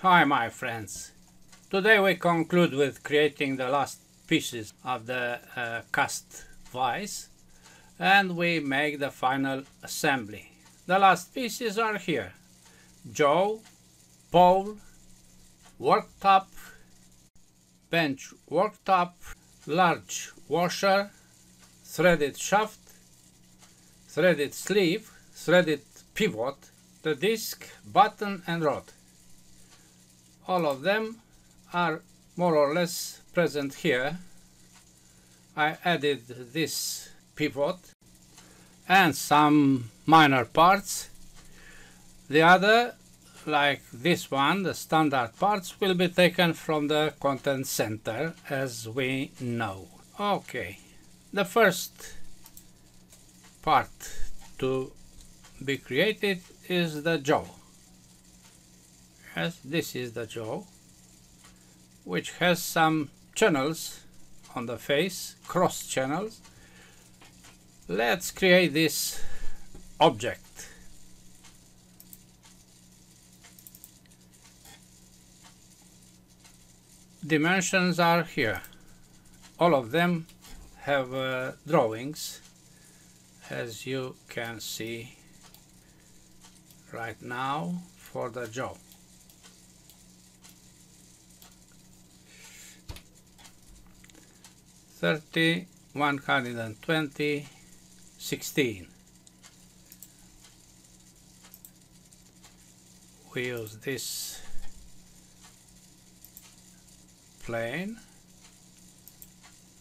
Hi my friends, today we conclude with creating the last pieces of the cast VISE and we make the final assembly. The last pieces are here: jaw, pole, worktop, bench worktop, large washer, threaded shaft, threaded sleeve, threaded pivot, the disc, button and rod. All of them are more or less present here. I added this pivot and some minor parts. The other, like this one, the standard parts, will be taken from the content center, as we know. Okay, the first part to be created is the jaw. Yes, this is the jaw, which has some channels on the face, cross channels. Let's create this object. Dimensions are here. All of them have drawings, as you can see right now for the jaw. (30, 120, 16). We use this plane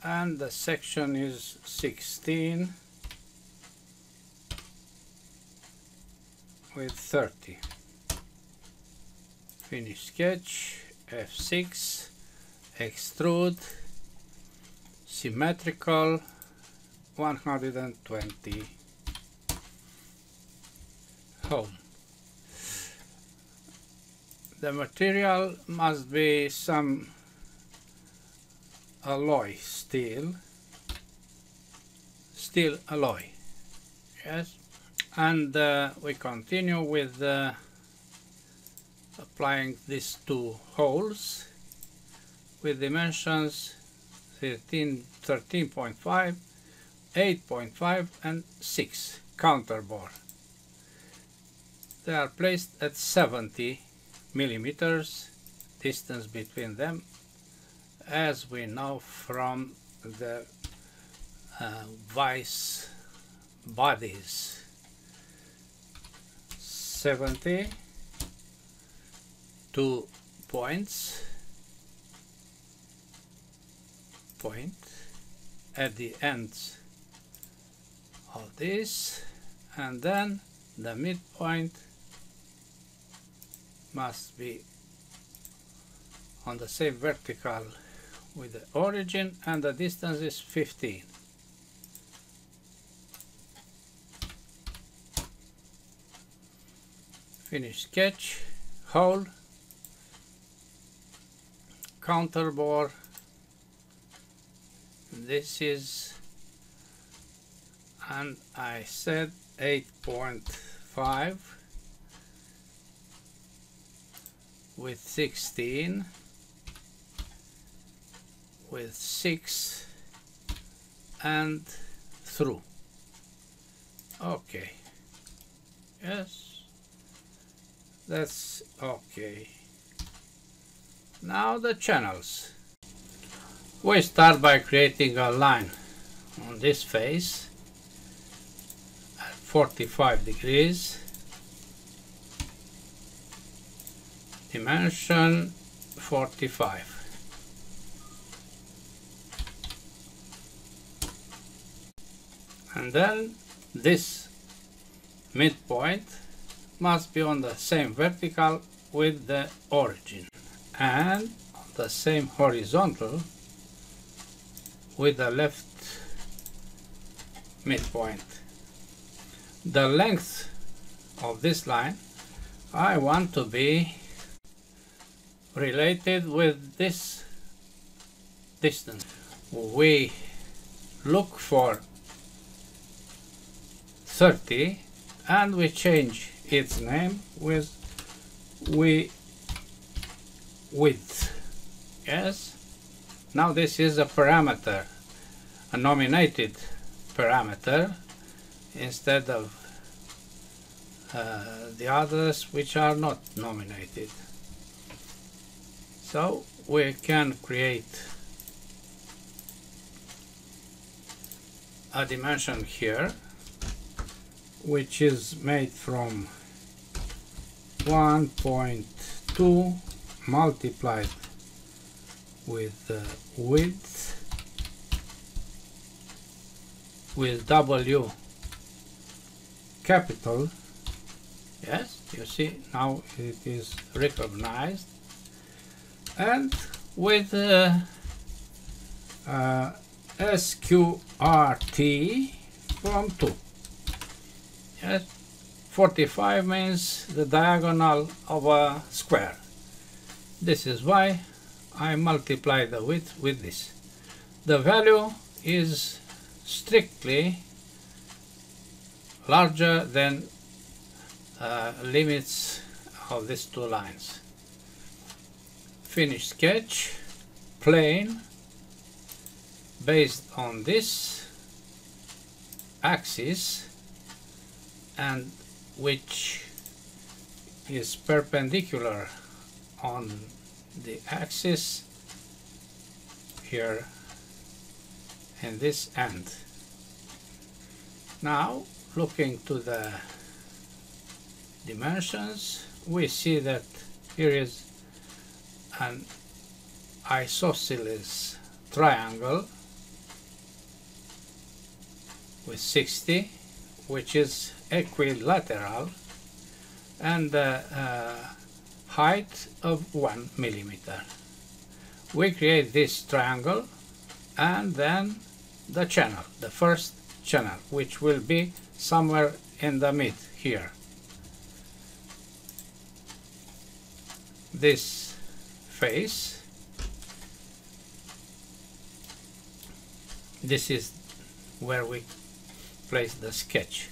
and the section is 16 with 30. Finish sketch, F6, extrude, symmetrical, 120, home. The material must be some alloy steel alloy, yes, and we continue with applying these two holes with dimensions 13.5, 8.5 and 6 counterbore. They are placed at 70 millimeters distance between them, as we know from the VISE bodies. 70, 2 points, point at the ends of this, and then the midpoint must be on the same vertical with the origin, and the distance is 15. Finish sketch, hole, counterbore. This is, and I said 8.5 with 16 with 6 and through. Okay, yes, that's okay. Now the channels. We start by creating a line on this face at 45 degrees, dimension 45. And then this midpoint must be on the same vertical with the origin and on the same horizontal with the left midpoint. The length of this line I want to be related with this distance. We look for 30 and we change its name with we width. Yes. Now this is a parameter, a nominated parameter, instead of the others which are not nominated. So we can create a dimension here which is made from 1.2 multiplied with width with W capital. Yes, you see now it is recognized, and with SQRT from 2. Yes, 45 means the diagonal of a square. This is why I multiply the width with this. The value is strictly larger than limits of these two lines. Finish sketch, plane, based on this axis and which is perpendicular on the axis here in this end. Now looking to the dimensions, we see that here is an isosceles triangle with 60, which is equilateral, and the height of 1 millimeter. We create this triangle and then the channel, the first channel, which will be somewhere in the mid here. This face, this is where we place the sketch.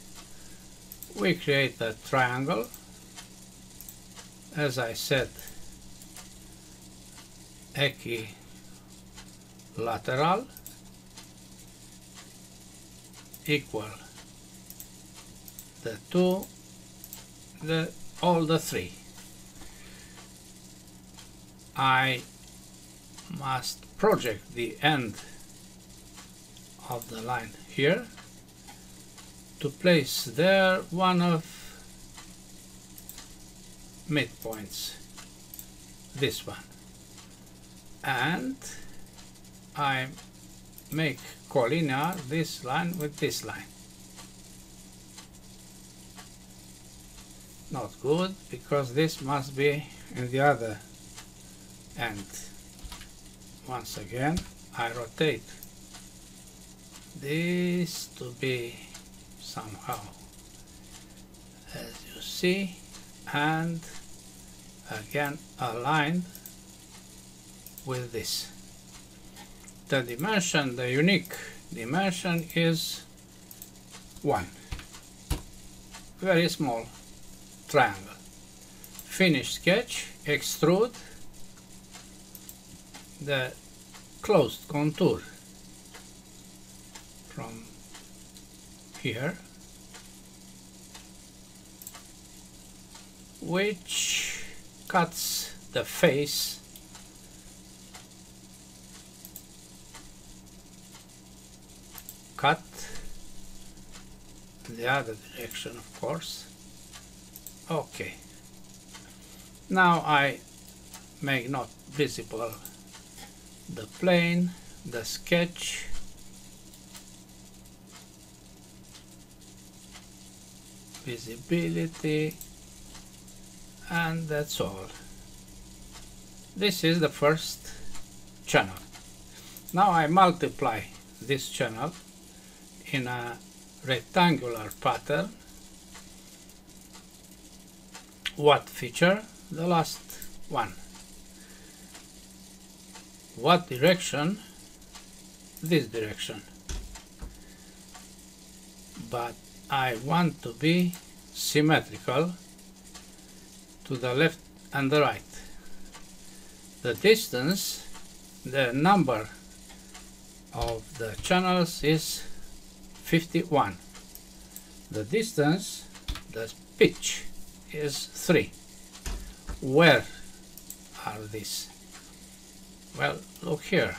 We create a triangle, as I said, equilateral, equal the two, all the three. I must project the end of the line here to place there one of midpoints, this one, and I make collinear this line with this line. Not good, because this must be in the other end. Once again I rotate this to be somehow, as you see, and again aligned with this. The dimension, the unique dimension, is 1. Very small triangle. Finish sketch, extrude the closed contour from here, which cuts the face cut the other direction, of course. Okay, now I make not visible the plane, the sketch, visibility, and that's all. This is the first channel. Now I multiply this channel in a rectangular pattern. What feature? The last one. What direction? This direction. But I want to be symmetrical to the left and the right. The distance, the number of the channels is 51. The distance, the pitch is 3. Where are these? Well, look here.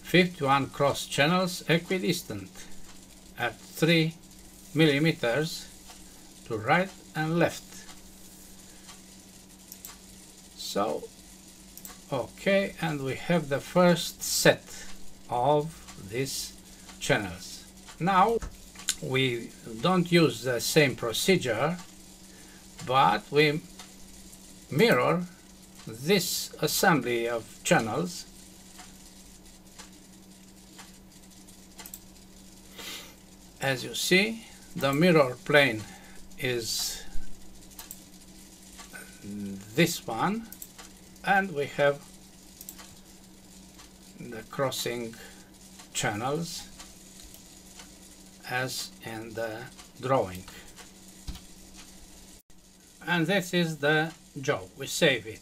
51 cross channels equidistant at 3 millimeters to right and left. So, okay, and we have the first set of these channels. Now we don't use the same procedure, but we mirror this assembly of channels as you see. The mirror plane is this one, and we have the crossing channels as in the drawing. And this is the job. We save it.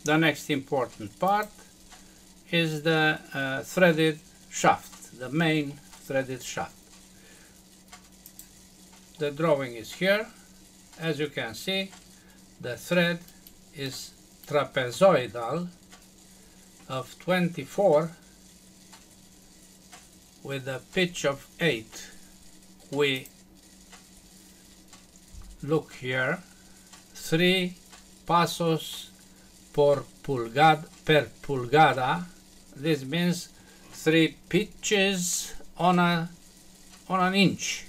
The next important part is the threaded shaft, the main threaded shaft. The drawing is here. As you can see, the thread is trapezoidal of 24 with a pitch of 8. We look here, 3 pasos per pulgada. This means 3 pitches on an inch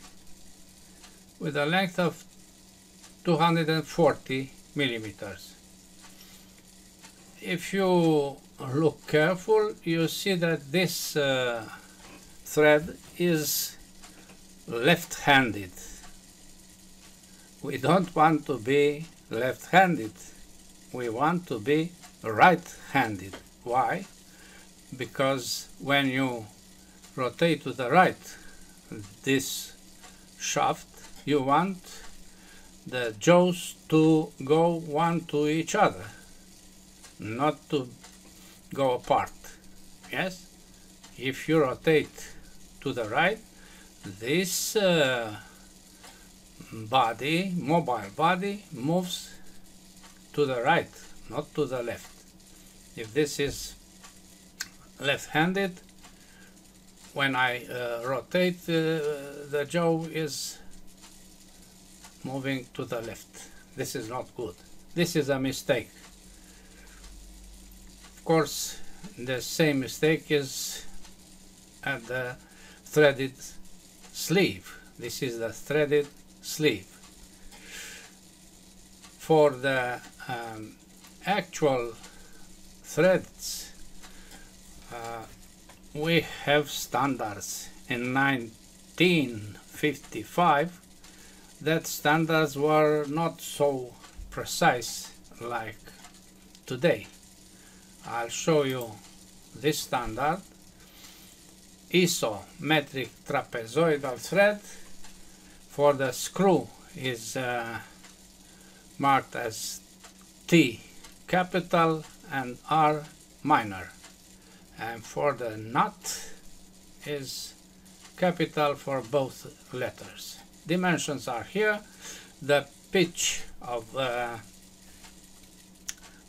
with a length of 240 millimeters. If you look careful, you see that this thread is left-handed. We don't want to be left-handed. We want to be right-handed. Why? Because when you rotate to the right this shaft, you want the jaws to go one to each other, not to go apart. Yes? If you rotate to the right, this body, mobile body, moves to the right, not to the left. If this is left-handed, when I rotate, the jaw is moving to the left. This is not good. This is a mistake. Of course, the same mistake is at the threaded sleeve. This is the threaded sleeve. For the actual threads, we have standards. In 1955, that standards were not so precise like today. I'll show you this standard. Isometric trapezoidal thread. For the screw is marked as T capital and R minor, and for the nut is capital for both letters. Dimensions are here. The pitch of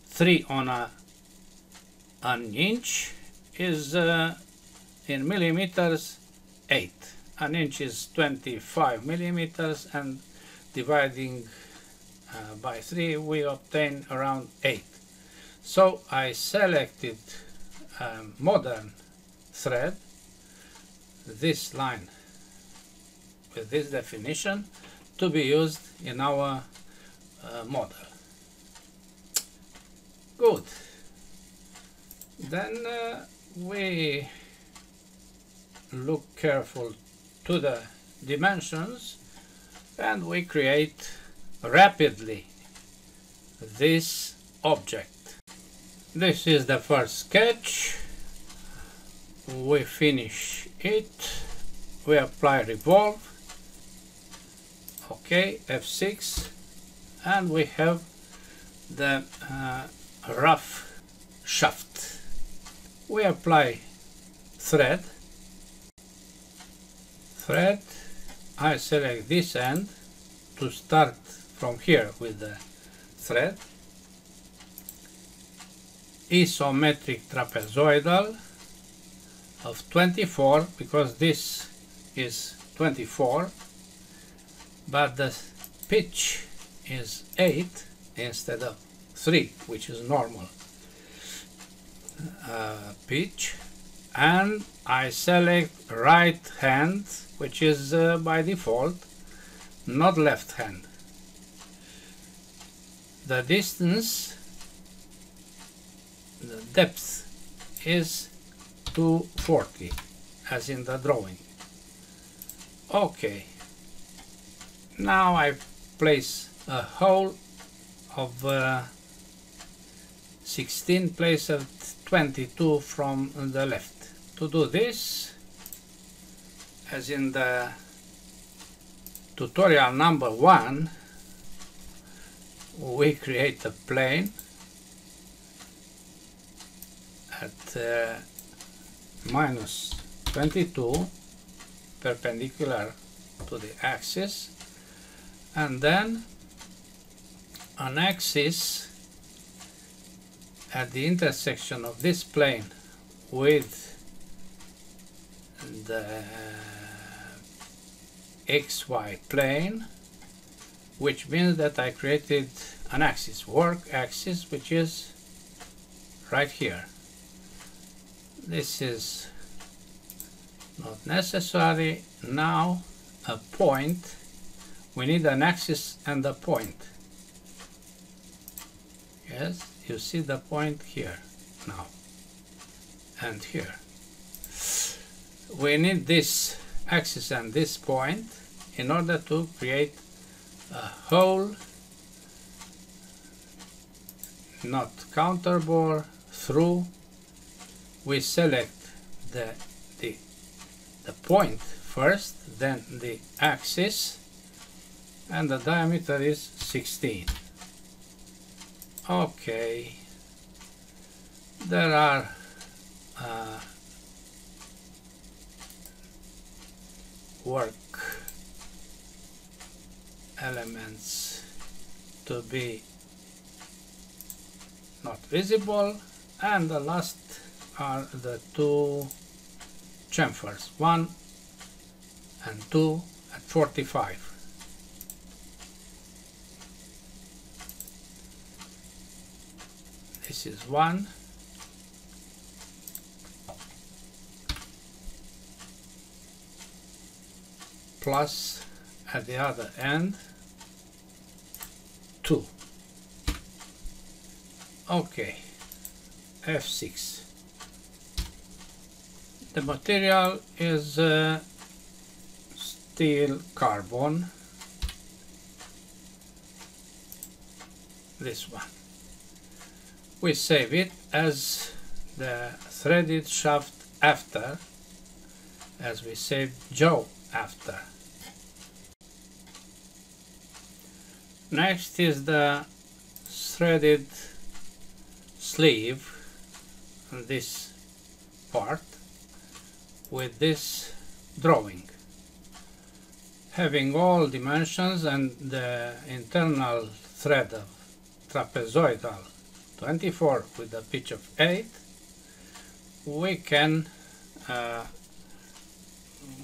3 on an inch is in millimeters 8. An inch is 25 millimeters, and dividing by 3 we obtain around 8. So I selected modern thread, this line with this definition, to be used in our model. Good. Then we look careful to the dimensions, and we create rapidly this object. This is the first sketch. We finish it. We apply revolve. Okay, F6, and we have the rough shaft. We apply thread. I select this end to start from here with the thread. Isometric trapezoidal of 24, because this is 24, but the pitch is 8 instead of 3, which is normal pitch. And I select right hand, which is by default, not left hand. The distance, the depth is 240, as in the drawing. Okay, now I place a hole of 16, place at 22 from the left. To do this, as in the tutorial number 1, we create a plane at minus 22 perpendicular to the axis, and then an axis at the intersection of this plane with the XY plane, which means that I created an axis, work axis, which is right here. This is not necessary. Now a point, we need an axis and a point. Yes, you see the point here now and here. We need this axis and this point in order to create a hole, not counterbore, through. We select the point first, then the axis, and the diameter is 16. Okay, there are work elements to be not visible, and the last are the two chamfers, 1 and 2 at 45. This is 1, plus at the other end 2. Okay, F6. The material is steel carbon, this one. We save it as the threaded shaft after, as we saved jaw after. Next is the threaded sleeve, this part, with this drawing, having all dimensions and the internal thread of trapezoidal 24 with a pitch of 8. We can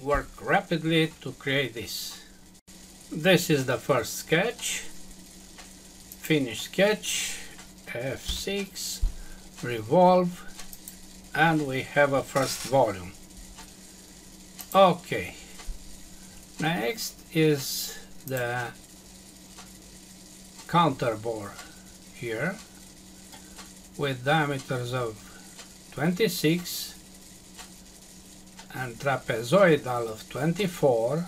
work rapidly to create this. This is the first sketch, finish sketch, F6, revolve, and we have a first volume. Okay, next is the counterbore here with diameters of 26 and trapezoidal of 24.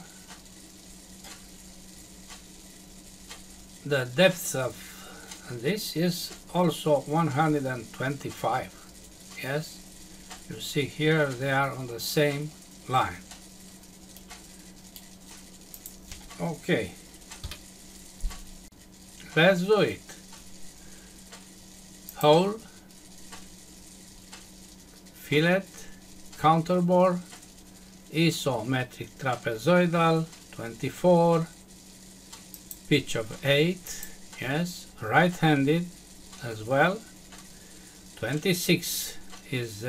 The depth of this is also 125. Yes, you see here they are on the same line. Okay, let's do it. hole, fillet, counterbore, isometric trapezoidal, 24, pitch of 8, yes, right-handed as well, 26 is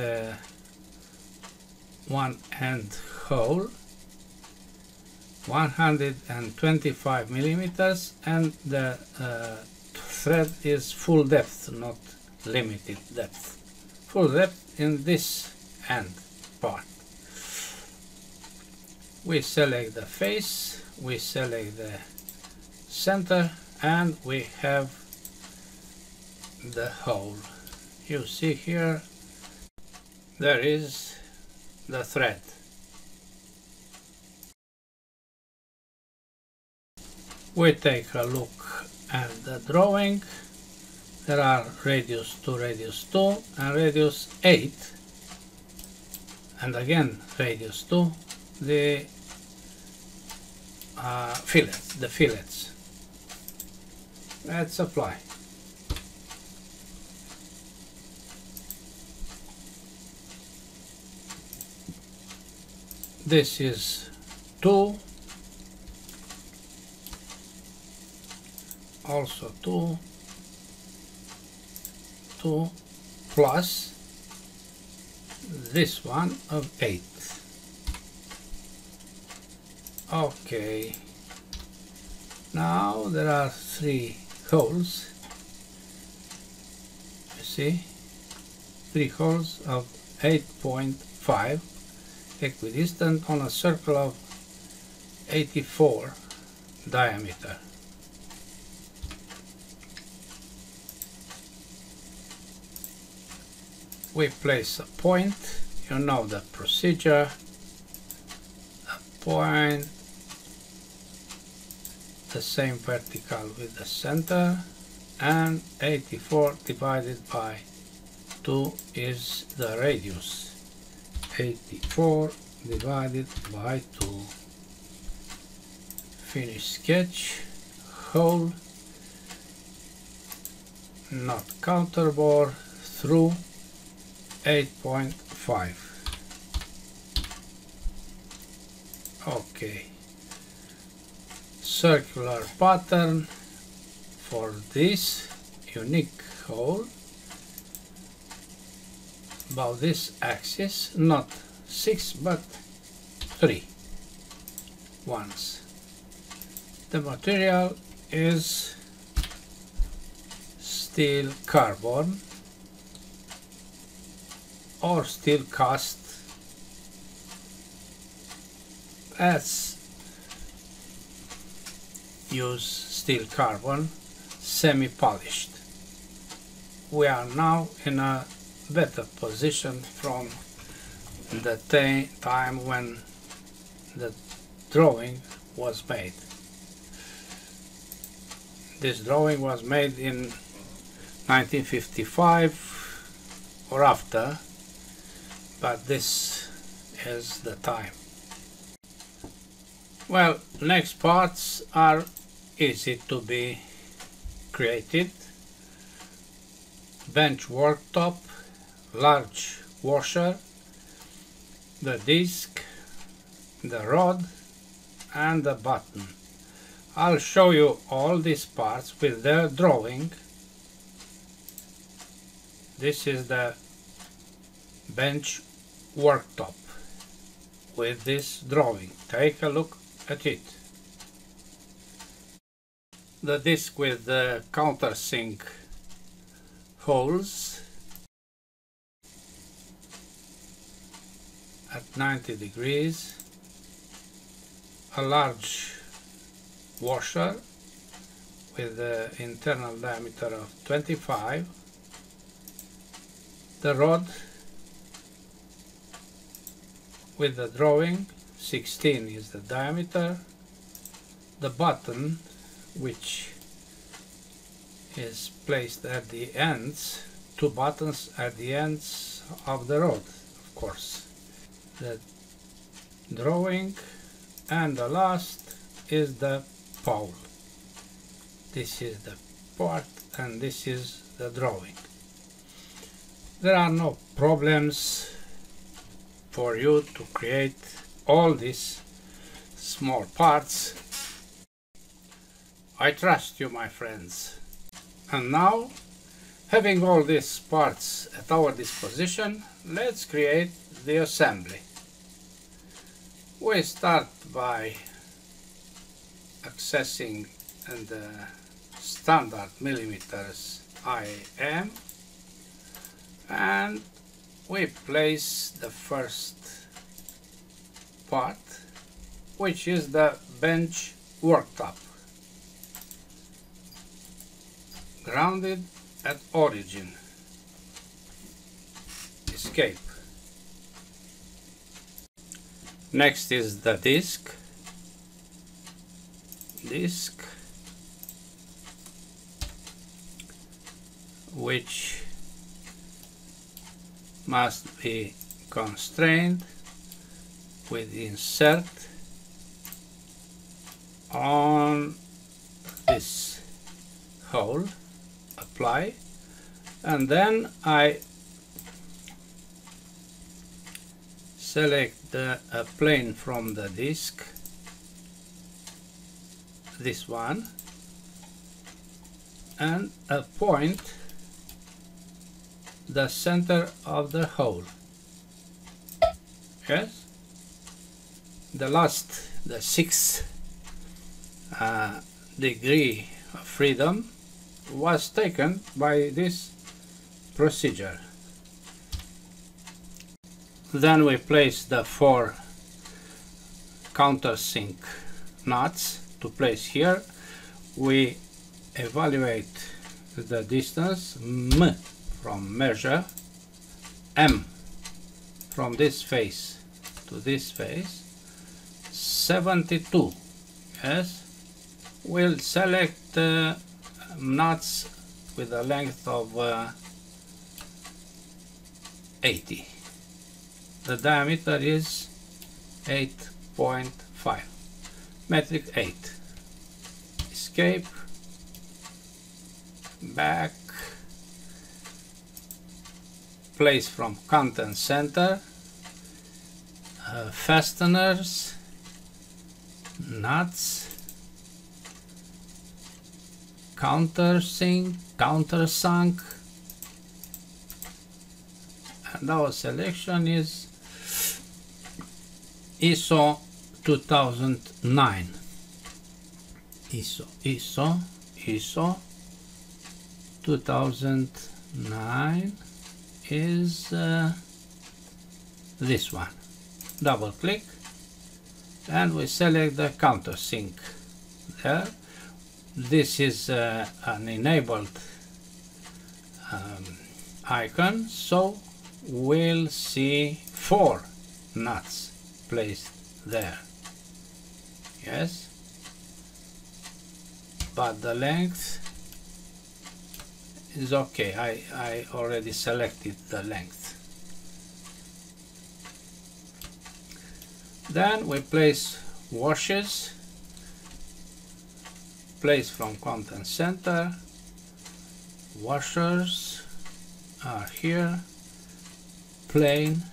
one end hole, 125 millimeters, and the thread is full depth, not limited depth. Full depth in this end part. We select the face, we select the center, and we have the hole. You see here there is the thread. We take a look at the drawing. There are radius 2, radius 2, and radius 8, and again radius 2, the fillets. Let's apply. This is 2, also 2, 2 plus this one of 8. Okay, now there are 3 holes. You see, 3 holes of 8.5 equidistant on a circle of 84 diameter. We place a point, you know the procedure, a point, the same vertical with the center, and 84 divided by 2 is the radius. 84 divided by 2. Finish sketch, hole, not counterbore, through 8.5. Okay, circular pattern for this unique hole about this axis, not 6 but 3 ones. The material is steel carbon or steel cast. Let's use steel carbon semi-polished. We are now in a better position from the time when the drawing was made. This drawing was made in 1955 or after, but this is the time. Well, next parts are easy to be created. Bench worktop, large washer, the disc, the rod, and the button. I'll show you all these parts with their drawing. This is the bench worktop with this drawing. Take a look at it. The disc with the countersink holes at 90 degrees, a large washer with the internal diameter of 25, the rod with the drawing, 16 is the diameter, the button which is placed at the ends, 2 buttons at the ends of the rod, of course, the drawing, and the last is the pole. This is the part and this is the drawing. There are no problems for you to create all these small parts. I trust you, my friends. And now, having all these parts at our disposition, let's create the assembly. We start by accessing the standard millimeters IM, and we place the first part, which is the bench worktop, grounded at origin. Escape. Next is the disc, which must be constrained with insert on this hole, apply, and then I select the plane from the disc, this one, and point the center of the hole. Yes, the 6th degree of freedom was taken by this procedure. Then we place the 4 countersink nuts to place here. We evaluate the distance m from measure, m from this face to this face, 72. Yes, we'll select nuts with a length of 80. The diameter is 8.5, metric 8. Escape, back, place from content center, fasteners, nuts, countersink, countersunk, and our selection is ISO 2009. ISO 2009 is this one. Double click and we select the countersink there. This is an enabled icon, so we'll see 4 nuts placed there. Yes, but the length is okay. I already selected the length. Then we place washes, place from content center, washers are here, plane,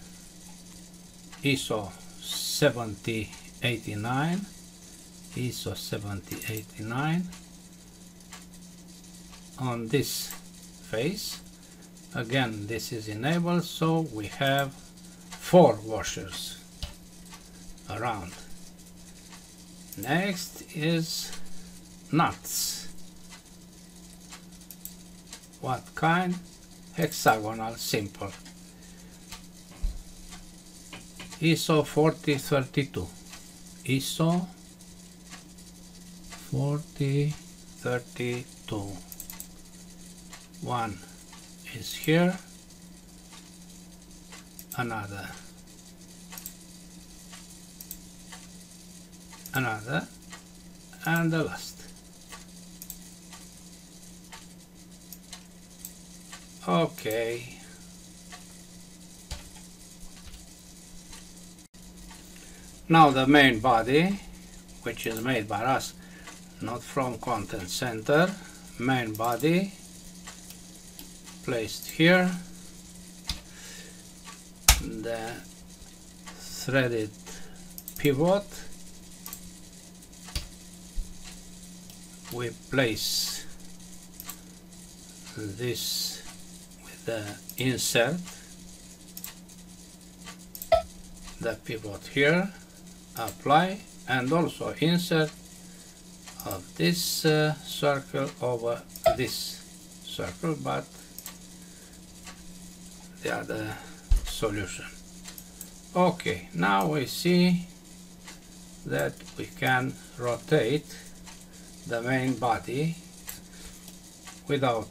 ISO 7089, ISO 7089 on this face. Again, this is enabled, so we have 4 washers around. Next is nuts. What kind? Hexagonal, simple. ISO 4032. ISO 4032. One is here, another, and the last. Okay. Now the main body, which is made by us, not from content center, main body placed here, the threaded pivot. We place this with the insert, the pivot here, apply, and also insert of this circle over this circle, but the other solution. Okay, now we see that we can rotate the main body without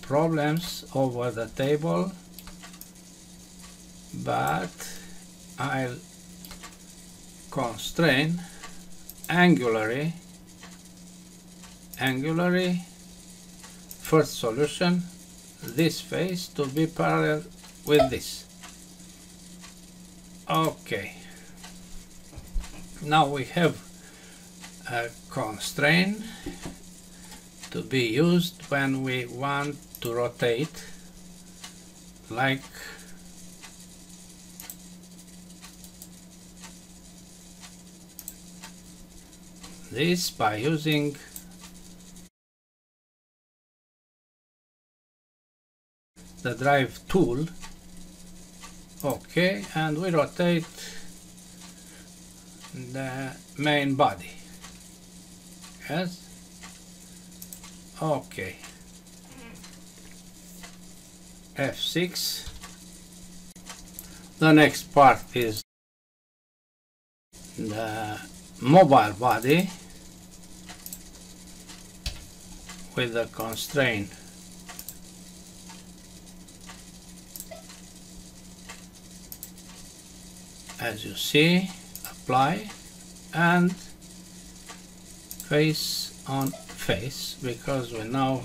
problems over the table, but I'll constrain angularly. First solution, this face to be parallel with this. Okay, now we have a constraint to be used when we want to rotate, like this, by using the drive tool. Okay, and we rotate the main body. Yes. Okay. F6. The next part is the mobile body with the constraint as you see, apply, and face on face, because we know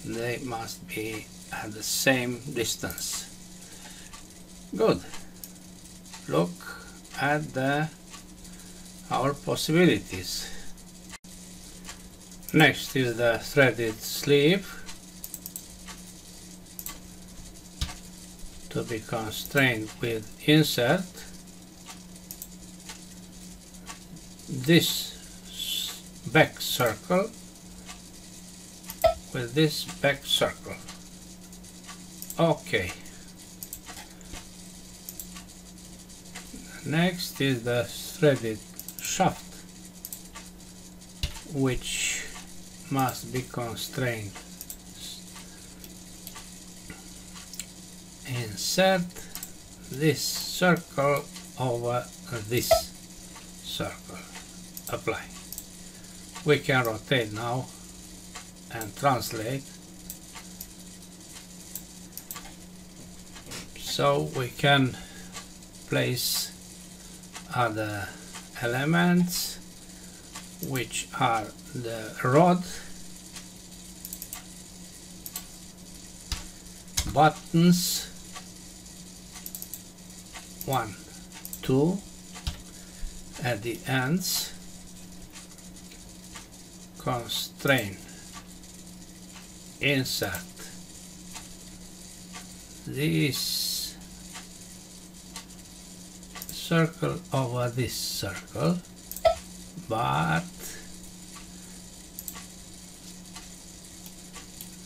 they must be at the same distance. Good. Look at our possibilities. Next is the threaded sleeve to be constrained with insert. This back circle with this back circle. Okay. Next is the threaded shaft, which must be constrained. Insert this circle over this circle. Apply. We can rotate now and translate, so we can place other elements, which are the rod, buttons, 1, 2 at the ends, constrain, insert this circle over this circle, but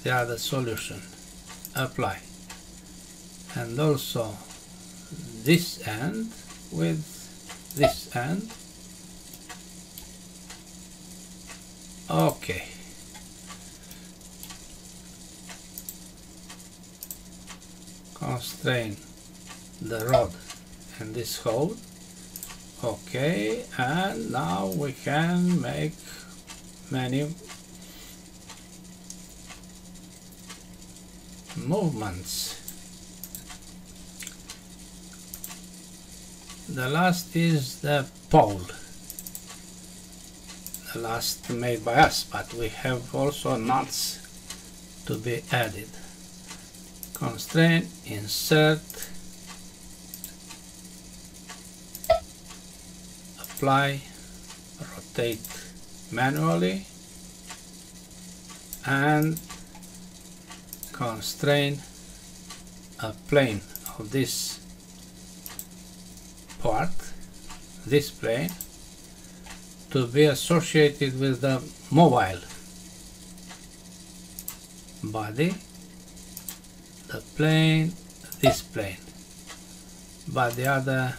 the other solution, apply, and also this end with this end. Okay. Constrain the rod and this hole. Okay, and now we can make many movements. The last is the pole, the last made by us, but we have also nuts to be added. Constrain, insert, apply, rotate manually, and constrain a plane of this part, this plane, to be associated with the mobile body, the plane, this plane, but the other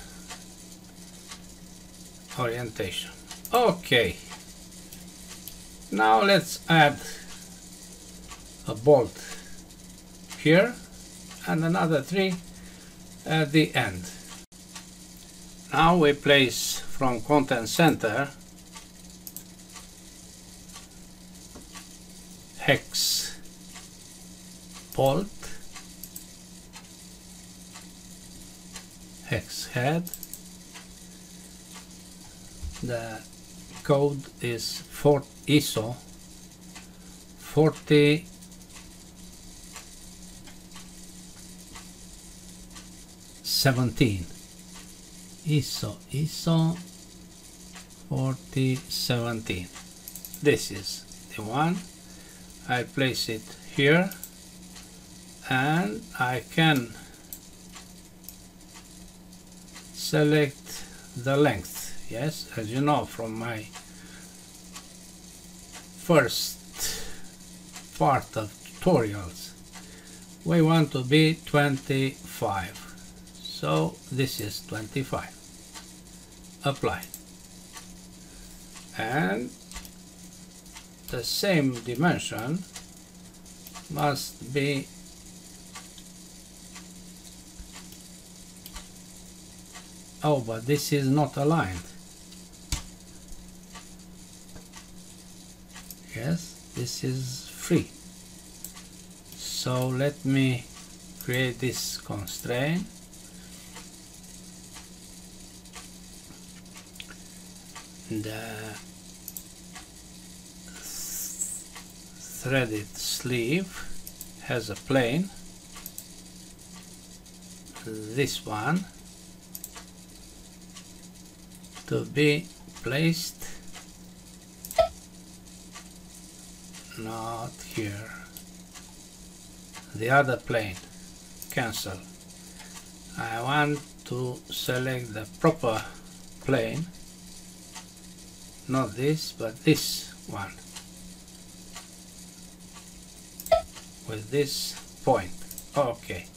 orientation. Okay, now let's add a bolt here and another 3 at the end. Now we place from content center hex bolt, hex head. The code is ISO 4017. ISO 4017. This is the one. I place it here and I can select the length. Yes, as you know from my first part of tutorials, we want to be 25. So this is 25. Apply. And the same dimension must be but this is not aligned. Yes, this is free. So let me create this constraint. The threaded sleeve has a plane, this one, to be placed not here, the other plane, cancel. I want to select the proper plane, not this but this one, with this point. Okay,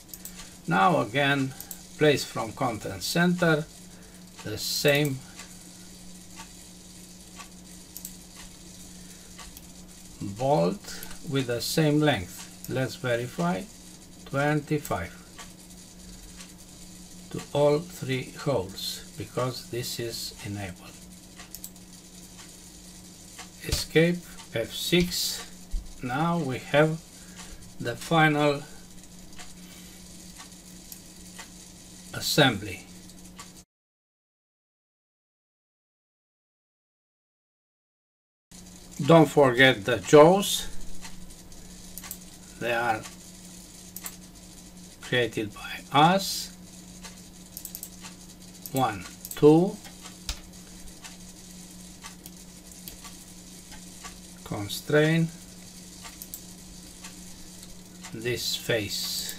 now again place from content center the same bolt with the same length. Let's verify. 25 to all 3 holes, because this is enabled. Escape F6. Now we have the final assembly. Don't forget the jaws. They are created by us. 1, 2. Constrain this face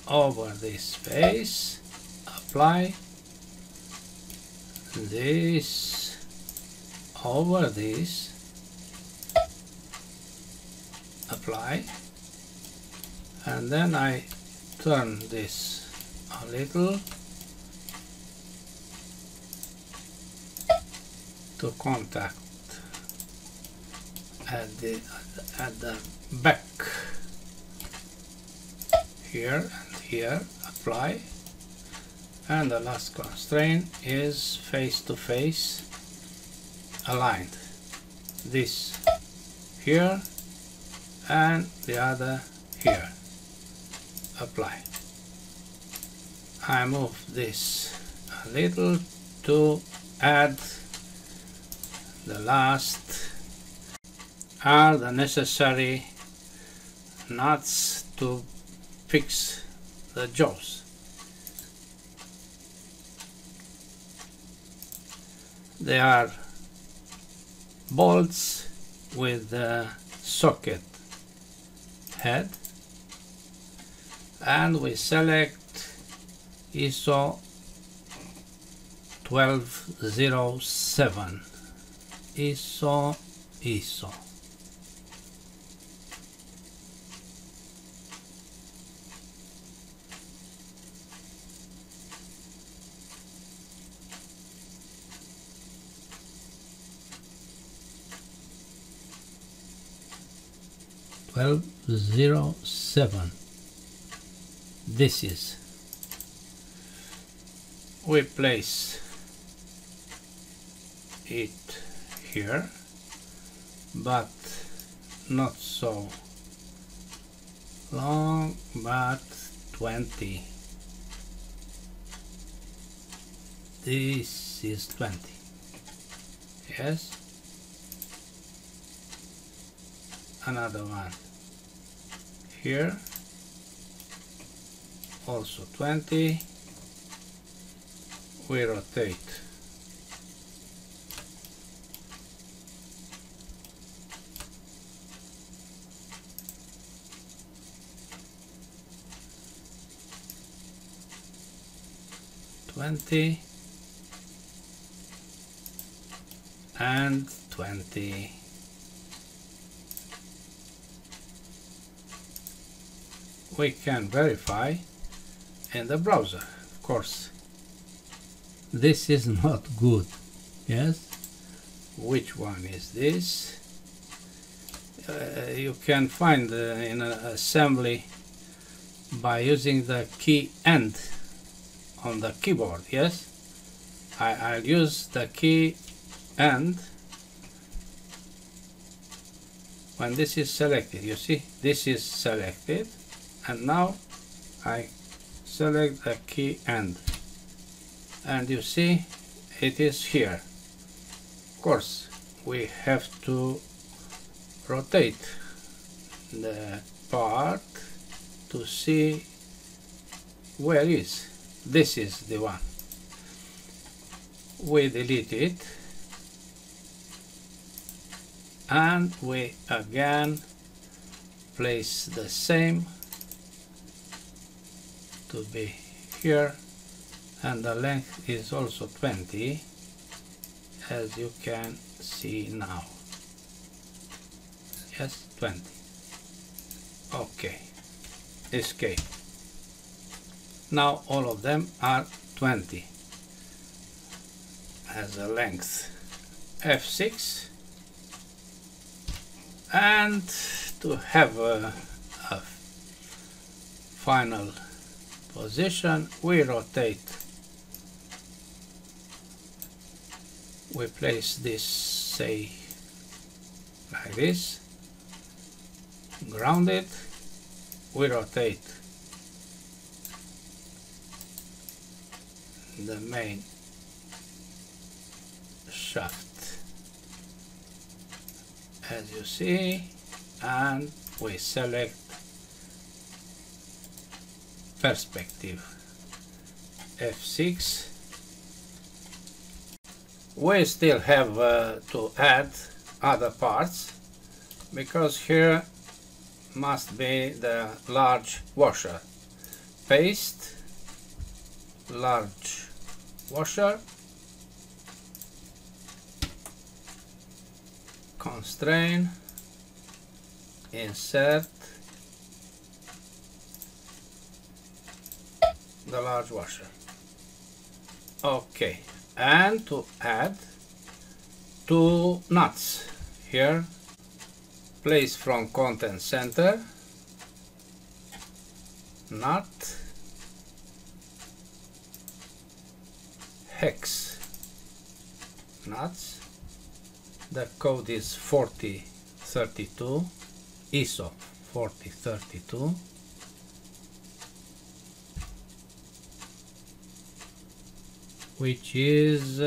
over this face. Apply this over this. Apply, and then I turn this a little to contact at the back here and here. Apply, and the last constraint is face to face aligned. This here and the other here. Apply. I move this a little to add the last are the necessary nuts to fix the jaws. They are bolts with the socket head, and we select ISO 1207 ISO. This is. We place it here, but not so long, but 20. This is 20. Yes. Another one here, also 20. We rotate. And 20. We can verify in the browser, of course. This is not good. Yes. Which one is this? You can find in an assembly by using the key End on the keyboard. Yes. I'll use the key End when this is selected. You see, this is selected, and now I select the key End, and you see it is here. Of course, we have to rotate the part to see where is. This is the one. We delete it, and we again place the same to be here, and the length is also 20, as you can see now. Yes, 20. Okay, escape. Now all of them are 20 as a length. F6, and to have a final position, we rotate. We place this, say, like this, ground it, we rotate the main shaft, as you see, and we select perspective. F6. We still have to add other parts, because here must be the large washer. Paste, large washer, constrain, insert the large washer. Okay, and to add 2 nuts here, place from content center, nut, hex nuts. The code is 4032, ISO 4032. Which is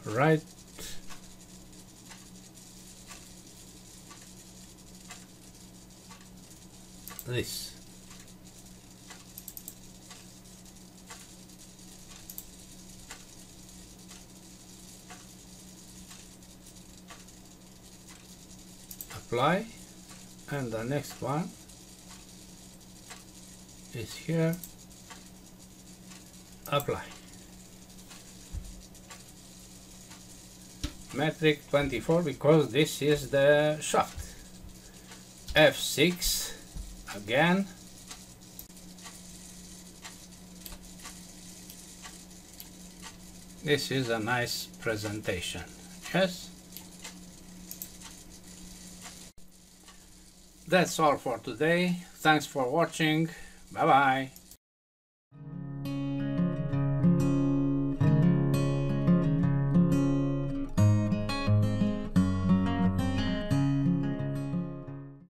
right this. Apply, and the next one is here. Apply. metric 24 because this is the shaft. F6 again. This is a nice presentation. Yes. That's all for today. Thanks for watching. Bye bye.